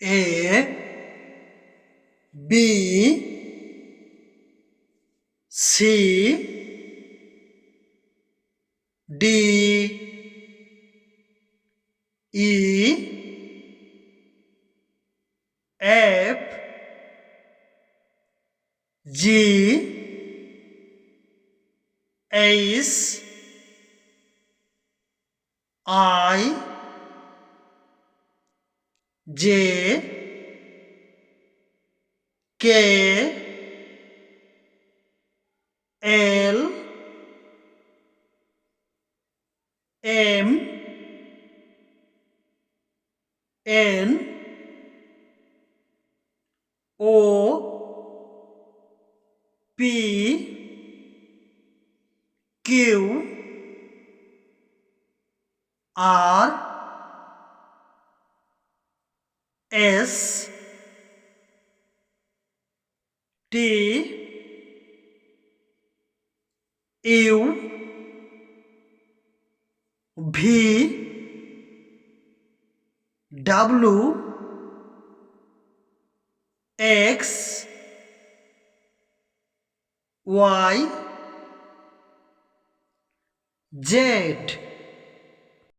A B C D E F G H I J K L M N O P Q R S T U V W X Y Z